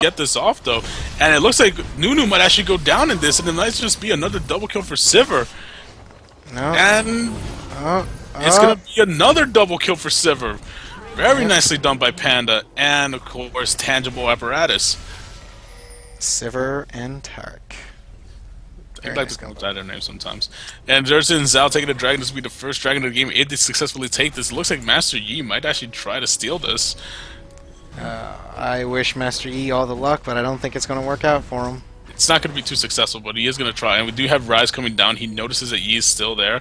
get this off though, and it looks like Nunu might actually go down in this, and it might just be another double kill for Sivir. No. And it's gonna be another double kill for Sivir. Very nicely done by Panda, and of course, tangible apparatus. Sivir and Tarek. I like to call that their name sometimes. And Jerson and Zhao taking the dragon. This will be the first dragon of the game. If they successfully take this, it looks like Master Yi might actually try to steal this. I wish Master Yi all the luck, but I don't think it's going to work out for him. It's not going to be too successful, but he is going to try. And we do have Rise coming down. He notices that Yi is still there.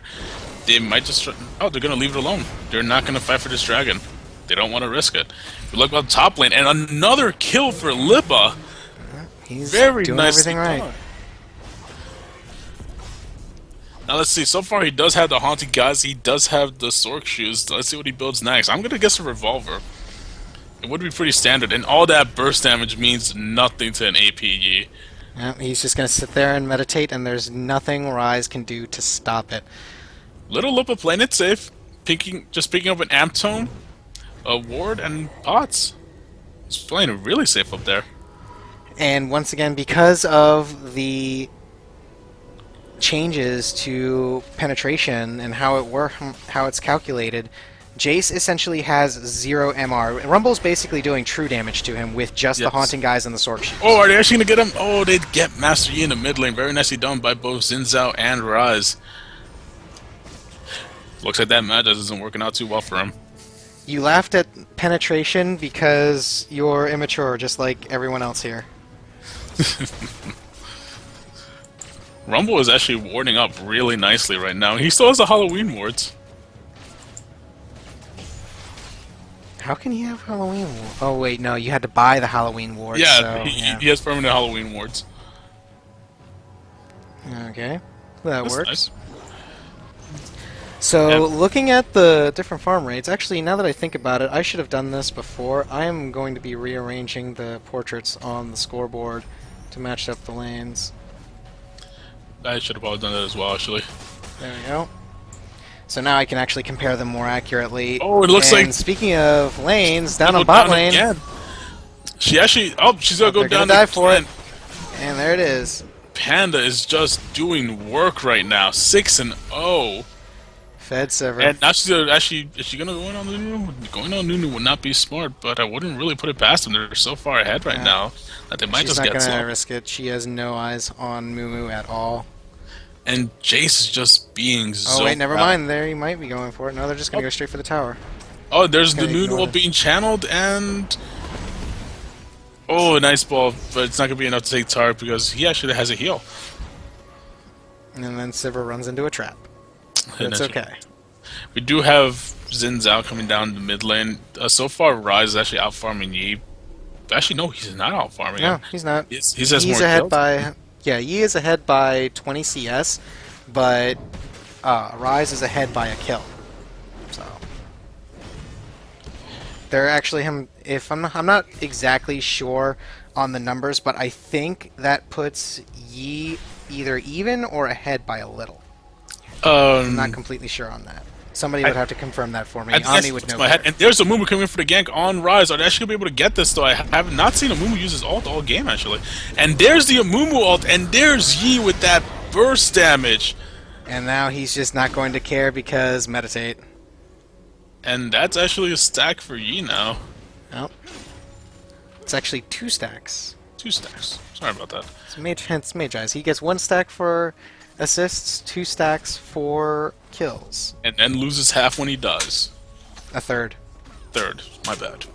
They might just... Oh, they're going to leave it alone. They're not going to fight for this dragon. They don't want to risk it. We look about the top lane, and another kill for Lipa. He's very doing nicely everything right. done. Now let's see. So far, he does have the Haunted Gods. He does have the Sork Shoes. Let's see what he builds next. I'm going to guess a Revolver. It would be pretty standard, and all that burst damage means nothing to an AP Yi. Yeah, he's just going to sit there and meditate, and there's nothing Rise can do to stop it. Little Lipa playing it safe. Just picking up an Amp Tome, a Ward, and Pots. He's playing it really safe up there. And once again, because of the changes to penetration and how it's calculated, Jace essentially has 0 MR. Rumble's basically doing true damage to him with just the Haunting Guys and the Sork Shoes. Oh, are they actually going to get him? Oh, they'd get Master Yi in the mid lane. Very nicely done by both Xin Zhao and Rise. Looks like that Magic isn't working out too well for him. You laughed at penetration because you're immature, just like everyone else here. Rumble is actually warding up really nicely right now. He still has the Halloween wards. How can he have Halloween ward? Oh wait, no, you had to buy the Halloween wards. Yeah, so, he has permanent Halloween wards. Okay, that That's works. Nice. So, looking at the different farm rates, actually, now that I think about it, I should have done this before. I am going to be rearranging the portraits on the scoreboard to match up the lanes. I should have probably done that as well, actually. There we go. So now I can actually compare them more accurately. Oh, it looks and like... speaking of lanes, down on bot lane... Again. She actually... Oh, she's going to go down. Die for it. And there it is. Panda is just doing work right now. 6-0. Fed Sivir. And now she's actually... Is she going to go in on Nunu? Going on Nunu would not be smart, but I wouldn't really put it past them. They're so far ahead right now that they might just get She's not going to risk it. She has no eyes on Mumu at all. And Jace is just being so... Oh, wait, never mind. There, you might be going for it. No, they're just going to go straight for the tower. Oh, there's the Nunu being channeled, and... Oh, a nice ball, but it's not going to be enough to take Tarek because he actually has a heal. And then Sivir runs into a trap. That's okay. We do have Xin Zhao coming down the mid lane. So far, Rise is actually out farming Yi. Actually, no, he's not out farming him. No, he's not. He's more ahead kills. by... Yeah, Yi is ahead by 20 CS, but Rise is ahead by a kill. So they're actually him. If I'm not exactly sure on the numbers, but I think that puts Yi either even or ahead by a little. I'm not completely sure on that. Somebody would have to confirm that for me. Omni would know. And there's a Mumu coming for the gank on Rise. Are they actually going to be able to get this, though? I have not seen a Mumu use his ult all game, actually. And there's the Mumu ult, and there's Yi with that burst damage. And now he's just not going to care because meditate. And that's actually a stack for Yi now. Oh. It's actually 2 stacks. 2 stacks. Sorry about that. It's Mage Eyes. He gets 1 stack for assists, 2 stacks for kills. And then loses half when he does. A third. Third. My bad.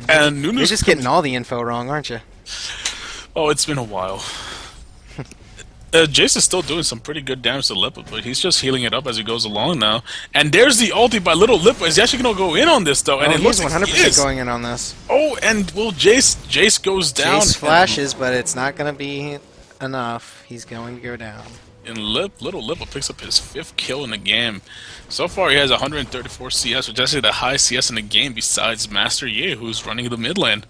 And Nunu's... You're just getting all the info wrong, aren't you? Oh, it's been a while. Jace is still doing some pretty good damage to Lipa, but he's just healing it up as he goes along now. And there's the ulti by Little Lipa. Is he actually going to go in on this, though? And oh, it looks he's 100% like he is. going in on this. Oh, and will Jace goes down. Jace flashes, but it's not going to be enough. He's going to go down. And Little Lipa picks up his 5th kill in the game. So far, he has 134 CS, which is actually the highest CS in the game besides Master Yi, who's running the mid lane.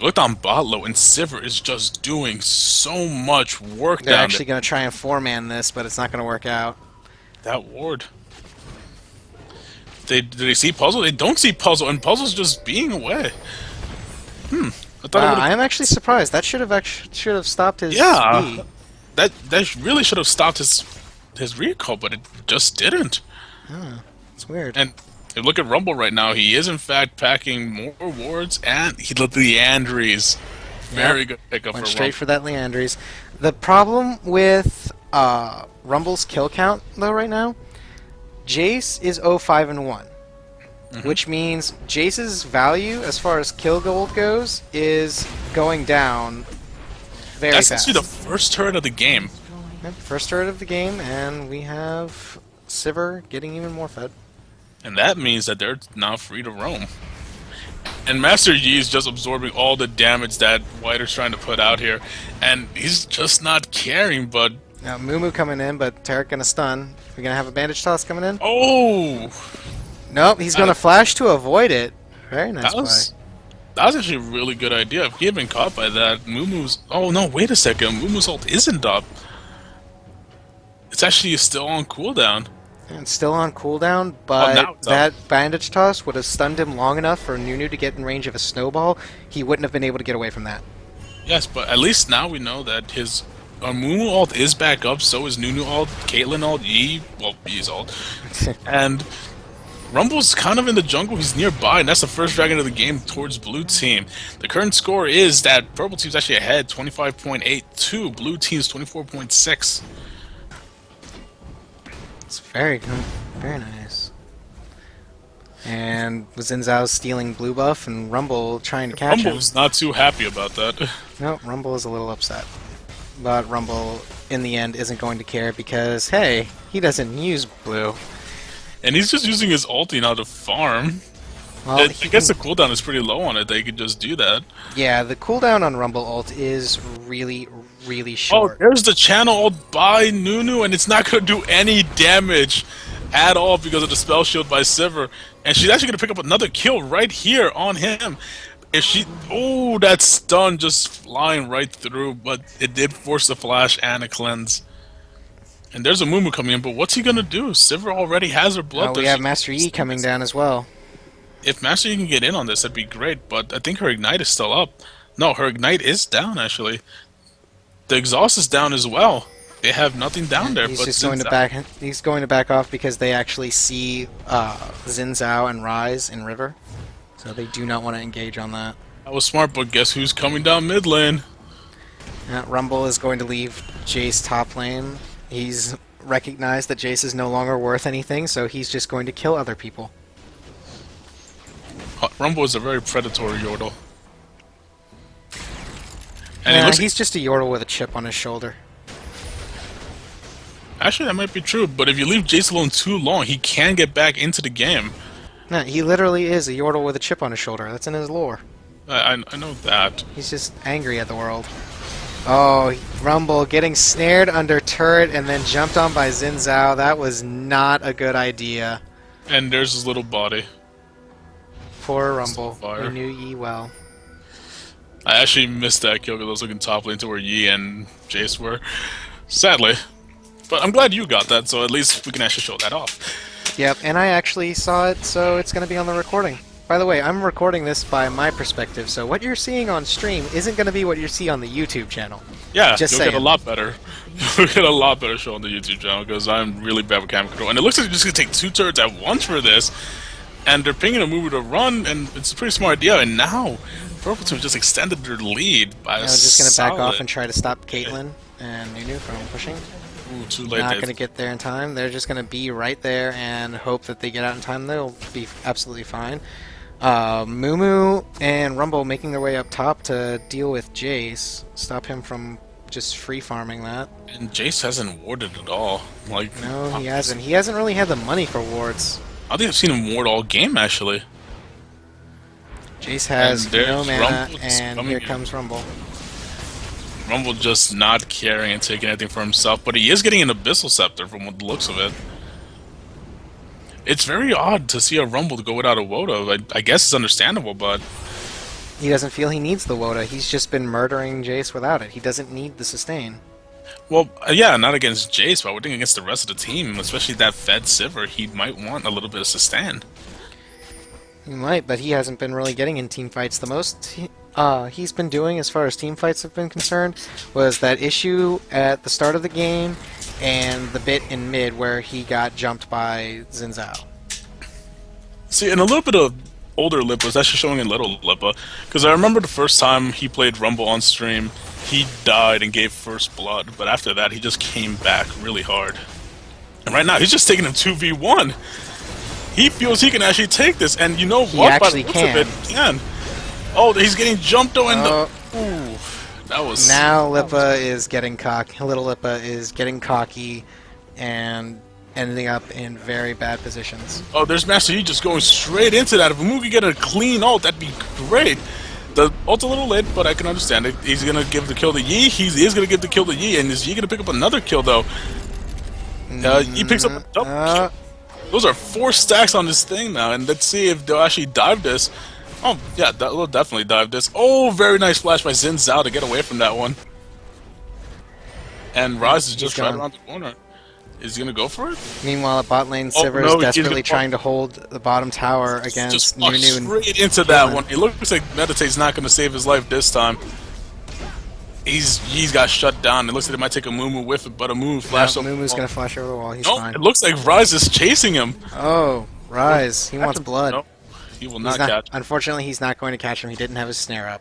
Looked on bot low, and Sivir is just doing so much work They're down actually going to try and 4-man this, but it's not going to work out. That ward. Do they see Puzzle? They don't see Puzzle, and Puzzle's just being away. I thought it Wow, would I have. am actually surprised. That should have stopped his Yeah, E. that really should have stopped his recall, but it just didn't. It's weird. And if you look at Rumble right now, he is in fact packing more wards, and he let the Leandries. Yep. Very good pickup Went for straight Rumble. for that Leandries. The problem with Rumble's kill count, though, right now, Jace is 0-5-1, which means Jace's value as far as kill gold goes is going down very That's fast. actually the first turret of the game. Yep, first turret of the game, and we have Sivir getting even more fed. And that means that they're now free to roam. And Master Yi is just absorbing all the damage that Whiter's trying to put out here. And he's just not caring, but... Now, Mumu coming in, but Tarek gonna stun. We're gonna have a bandage toss coming in? Oh! Nope, he's gonna flash to avoid it. Very nice play. That was actually a really good idea. If he had been caught by that, Mumu's... Oh no, wait a second. Mumu's ult isn't up. It's actually still on cooldown. And still on cooldown, now but it's up. that bandage toss would have stunned him long enough for Nunu to get in range of a snowball. He wouldn't have been able to get away from that. Yes, but at least now we know that his Mumu ult is back up, so is Nunu ult, Caitlyn ult, Yi, well, Yi's ult. And Rumble's kind of in the jungle, he's nearby, and that's the first dragon of the game towards blue team. The current score is that purple team's actually ahead, 25.82, blue team's 24.6. It's very good. Very nice. And Xin Zhao stealing blue buff and Rumble trying to catch him. Rumble's not too happy about that. No, Rumble is a little upset. But Rumble, in the end, isn't going to care because, hey, he doesn't use blue. And he's just using his ulti now to farm. Well, I guess the cooldown is pretty low on it, they could just do that. yeah, the cooldown on Rumble ult is really, really Oh, short. there's the channel ult by Nunu, and it's not going to do any damage at all because of the spell shield by Sivir. And she's actually going to pick up another kill right here on him. If she... Oh, that stun just flying right through, but it did force a flash and a cleanse. And there's a Mumu coming in, but what's he going to do? Sivir already has her blood. We have Master Yi coming down as well. If Master Yi can get in on this, that'd be great, but I think her Ignite is still up. No, her Ignite is down, actually. The Exhaust is down as well. They have nothing down there. He's but just going to back. He's going to back off because they actually see Xin Zhao and Rise in River, so they do not want to engage on that. That was smart, but guess who's coming down mid lane? Rumble is going to leave Jace top lane. He's recognized that Jace is no longer worth anything, so he's just going to kill other people. Rumble is a very predatory Yordle. And it looks he's just a Yordle with a chip on his shoulder. actually, that might be true, but if you leave Jace alone too long, he can get back into the game. No, he literally is a Yordle with a chip on his shoulder. That's in his lore. I know that. He's just angry at the world. Oh, Rumble getting snared under turret and then jumped on by Xin Zhao. That was not a good idea. And there's his little body. Poor Rumble. Fire. We knew Yi well. I actually missed that kill because I was looking top lane to where Yi and Jace were. Sadly. But I'm glad you got that, so at least we can actually show that off. Yep, and I actually saw it, so it's going to be on the recording. By the way, I'm recording this by my perspective, so what you're seeing on stream isn't going to be what you see on the YouTube channel. Yeah, Just you'll saying. get a lot better. You'll get a lot better show on the YouTube channel because I'm really bad with camera control. And it looks like they're just going to take 2 turrets at once for this. And they're pinging a mover to run, and it's a pretty smart idea. And now, Purple Team just extended their lead by I a was just going to back solid- off and try to stop Caitlyn and Nunu from pushing. Ooh, too late. Not there. going to get there in time. They're just going to be right there and hope that they get out in time. They'll be absolutely fine. Mumu and Rumble making their way up top to deal with Jace. Stop him from just free farming that. And Jace hasn't warded at all. Like, No, he hasn't. He hasn't really had the money for wards. I think I've seen him ward all game, actually. Jace has And there's no mana, Rumble just and coming here in. comes Rumble. Rumble just not caring and taking anything for himself, but he is getting an Abyssal Scepter from what the looks of it. It's very odd to see a Rumble to go without a Woda. I guess it's understandable, but He doesn't feel he needs the Woda. He's just been murdering Jace without it. He doesn't need the sustain. well, yeah, not against Jace, but I would think against the rest of the team, especially that fed Sivir, he might want a little bit of sustain. He might, but he hasn't been really getting in team fights. The most he's been doing as far as team fights have been concerned was that issue at the start of the game and the bit in mid where he got jumped by Xin Zhao. See, and a little bit of older Lipa is actually showing in little Lipa, because I remember the first time he played Rumble on stream, he died and gave first blood, but after that he just came back really hard. And right now he's just taking him 2v1. He feels he can actually take this, and you know what? He actually By the looks of it, he can. Oh, he's getting jumped though in the... Ooh, that was... Now Lipa is getting cocky. Little Lipa is getting cocky and ending up in very bad positions. Oh, there's Master Yi just going straight into that. If Amu could get a clean ult, that'd be great. The ult's a little late, but I can understand it. He's gonna give the kill to Yi. He is gonna give the kill to Yi, and is Yi gonna pick up another kill though? Yi picks up a double kill. Those are 4 stacks on this thing now, and let's see if they'll actually dive this. Oh, yeah, they'll definitely dive this. Oh, very nice flash by Xin Zhao to get away from that one. And Rise is just right around the corner. Is he gonna go for it? Meanwhile, at bot lane, Sivir is desperately trying to hold the bottom tower against just Nunu. Straight into that one. It looks like Meditate's not gonna save his life this time. He's got shut down. It looks like it might take a Mumu with it, but a Mumu flash. No, Mumu's gonna flash over the wall. He's fine. It looks like Rise is chasing him. Oh, Rise. He wants blood. No, he will not catch. Unfortunately, he's not going to catch him. He didn't have his snare up.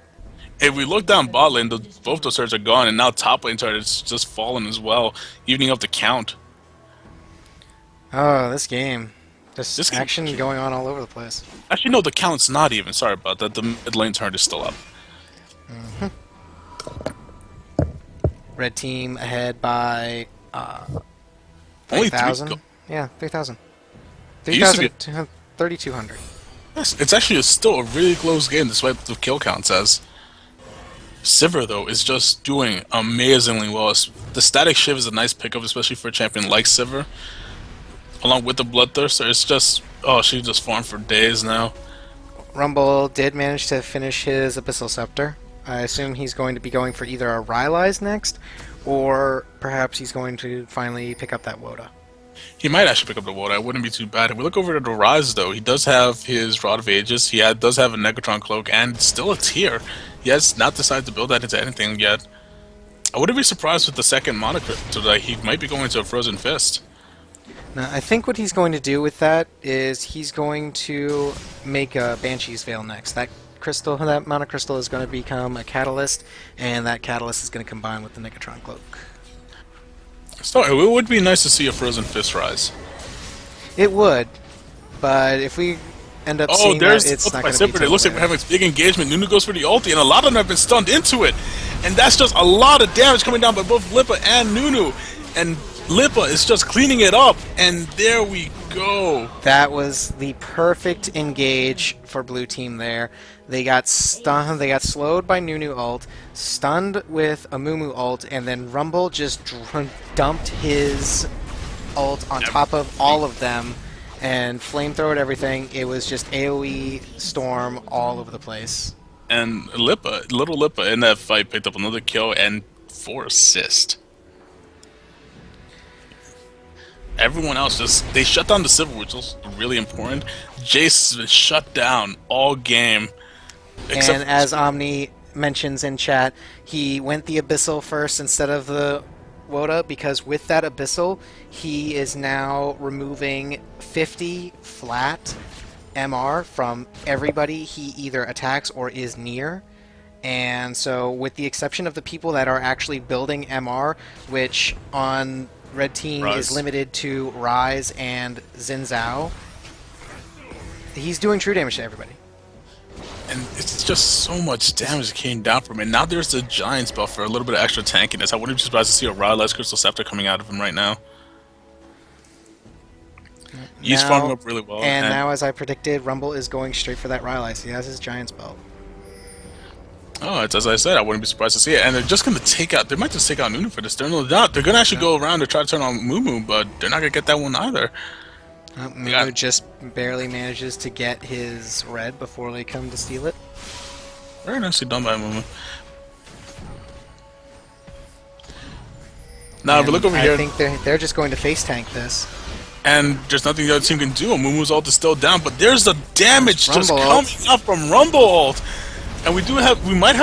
If we look down bot lane, both those turrets are gone, and now top lane turret is just fallen as well, evening up the count. Oh, this game. This action going on all over the place. Actually, no, the count's not even. Sorry about that. The mid lane turret is still up. Red team ahead by 3,000. Yeah, 3,000. 3,200. Yes, it's actually still a really close game, despite what the kill count says. Sivir, though, is just doing amazingly well. The static shiv is a nice pickup, especially for a champion like Sivir. Along with the Bloodthirster, it's just... Oh, she just farmed for days now. Rumble did manage to finish his Abyssal Scepter. I assume he's going to be going for either a Rylai's next, or perhaps he's going to finally pick up that Woda. He might actually pick up the Woda. It wouldn't be too bad. If we look over at the Rise, though, he does have his Rod of Ages. He does have a Negatron Cloak, and still a tier. He has not decided to build that into anything yet. I wouldn't be surprised with the second Monocrypt, so that he might be going to a Frozen Fist. Now, I think what he's going to do with that is he's going to make a Banshee's Veil next. That crystal, that monocrystal is going to become a catalyst, and that catalyst is going to combine with the Negatron Cloak. So it would be nice to see a Frozen Fist rise. It would, but if we end up seeing that, it's not going to be. It looks like we're having a big engagement. Nunu goes for the ulti, and a lot of them have been stunned into it, and that's just a lot of damage coming down by both Lipa and Nunu, and Lipa is just cleaning it up, and there we go. That was the perfect engage for blue team there. They got stunned. They got slowed by Nunu ult, stunned with a Mumu ult, and then Rumble just dumped his ult on top of all of them and flamethrowered everything. It was just AoE storm all over the place. And little Lipa in that fight picked up another kill and 4 assists. Everyone else they shut down the Sivir, which was really important. Jace has been shut down all game. And as Omni mentions in chat, he went the Abyssal first instead of the Woda, because with that Abyssal, he is now removing 50 flat MR from everybody he either attacks or is near. And so, with the exception of the people that are actually building MR, which on Red Team is limited to Rise and Xin Zhao, he's doing true damage to everybody. And it's just so much damage that came down from it. Now there's the Giant spell for a little bit of extra tankiness. I wouldn't be surprised to see a Rylai's Crystal Scepter coming out of him right now. He's farming up really well. And now, as I predicted, Rumble is going straight for that Rylai's. He has his Giant spell. Oh, it's as I said, I wouldn't be surprised to see it. And they're just going to take out... They might just take out Nunu for this. They're not. They're going to actually go around to try to turn on Mumu, but they're not going to get that one either. Mumu just barely manages to get his red before they come to steal it. Very nicely done by Mumu. Now, if we look over here... I think they're just going to face tank this. And there's nothing the other team can do. Mumu's ult is still down, but there's the damage just coming up from Rumble ult. And we might have